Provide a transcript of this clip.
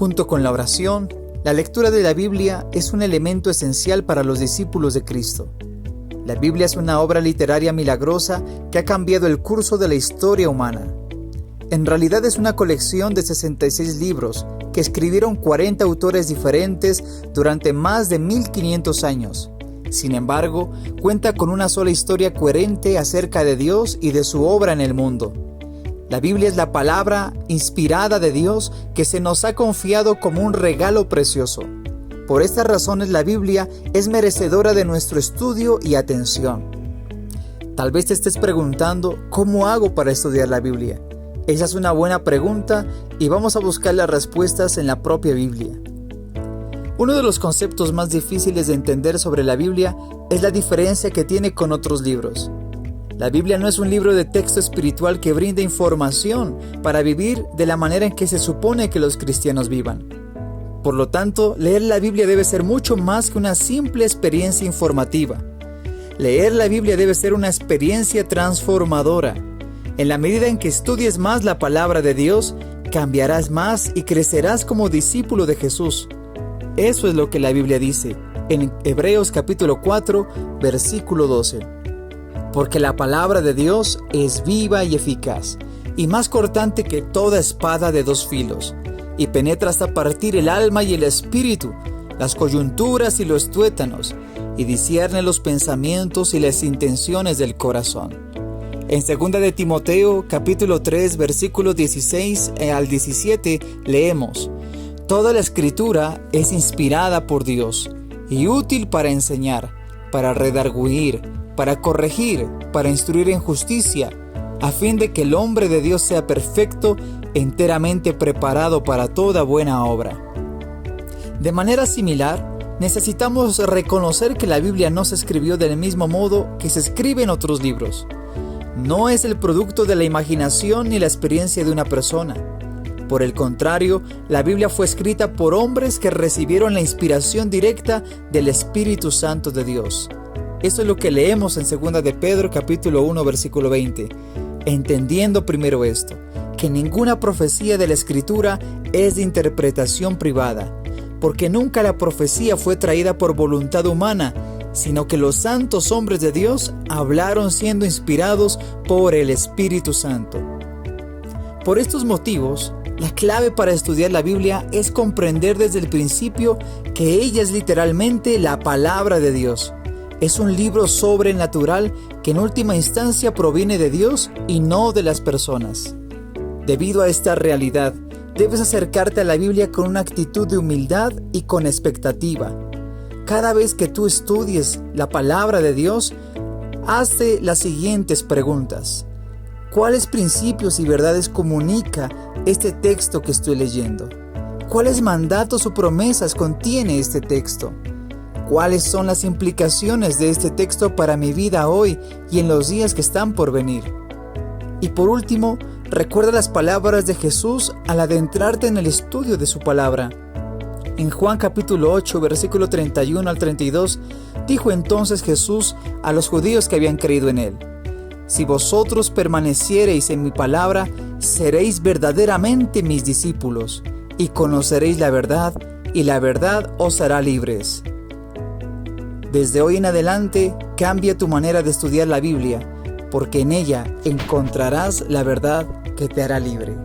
Junto con la oración, la lectura de la Biblia es un elemento esencial para los discípulos de Cristo. La Biblia es una obra literaria milagrosa que ha cambiado el curso de la historia humana. En realidad es una colección de 66 libros que escribieron 40 autores diferentes durante más de 1500 años. Sin embargo, cuenta con una sola historia coherente acerca de Dios y de su obra en el mundo. La Biblia es la palabra inspirada de Dios que se nos ha confiado como un regalo precioso. Por estas razones la Biblia es merecedora de nuestro estudio y atención. Tal vez te estés preguntando, ¿cómo hago para estudiar la Biblia? Esa es una buena pregunta y vamos a buscar las respuestas en la propia Biblia. Uno de los conceptos más difíciles de entender sobre la Biblia es la diferencia que tiene con otros libros. La Biblia no es un libro de texto espiritual que brinda información para vivir de la manera en que se supone que los cristianos vivan. Por lo tanto, leer la Biblia debe ser mucho más que una simple experiencia informativa. Leer la Biblia debe ser una experiencia transformadora. En la medida en que estudies más la palabra de Dios, cambiarás más y crecerás como discípulo de Jesús. Eso es lo que la Biblia dice en Hebreos capítulo 4, versículo 12. Porque la palabra de Dios es viva y eficaz, y más cortante que toda espada de dos filos, y penetra hasta partir el alma y el espíritu, las coyunturas y los tuétanos, y discierne los pensamientos y las intenciones del corazón. En 2 de Timoteo, capítulo 3, versículos 16 al 17, leemos: Toda la Escritura es inspirada por Dios, y útil para enseñar, para redarguir, para corregir, para instruir en justicia, a fin de que el hombre de Dios sea perfecto, enteramente preparado para toda buena obra. De manera similar, necesitamos reconocer que la Biblia no se escribió del mismo modo que se escribe en otros libros. No es el producto de la imaginación ni la experiencia de una persona. Por el contrario, la Biblia fue escrita por hombres que recibieron la inspiración directa del Espíritu Santo de Dios. Eso es lo que leemos en 2 de Pedro capítulo 1 versículo 20. Entendiendo primero esto, que ninguna profecía de la Escritura es de interpretación privada, porque nunca la profecía fue traída por voluntad humana, sino que los santos hombres de Dios hablaron siendo inspirados por el Espíritu Santo. Por estos motivos, la clave para estudiar la Biblia es comprender desde el principio que ella es literalmente la palabra de Dios. Es un libro sobrenatural que en última instancia proviene de Dios y no de las personas. Debido a esta realidad, debes acercarte a la Biblia con una actitud de humildad y con expectativa. Cada vez que tú estudies la palabra de Dios, hazte las siguientes preguntas. ¿Cuáles principios y verdades comunica este texto que estoy leyendo? ¿Cuáles mandatos o promesas contiene este texto? ¿Cuáles son las implicaciones de este texto para mi vida hoy y en los días que están por venir? Y por último, recuerda las palabras de Jesús al adentrarte en el estudio de su palabra. En Juan capítulo 8, versículo 31 al 32, dijo entonces Jesús a los judíos que habían creído en él: Si vosotros permaneciereis en mi palabra, seréis verdaderamente mis discípulos, y conoceréis la verdad, y la verdad os hará libres. Desde hoy en adelante, cambia tu manera de estudiar la Biblia, porque en ella encontrarás la verdad que te hará libre.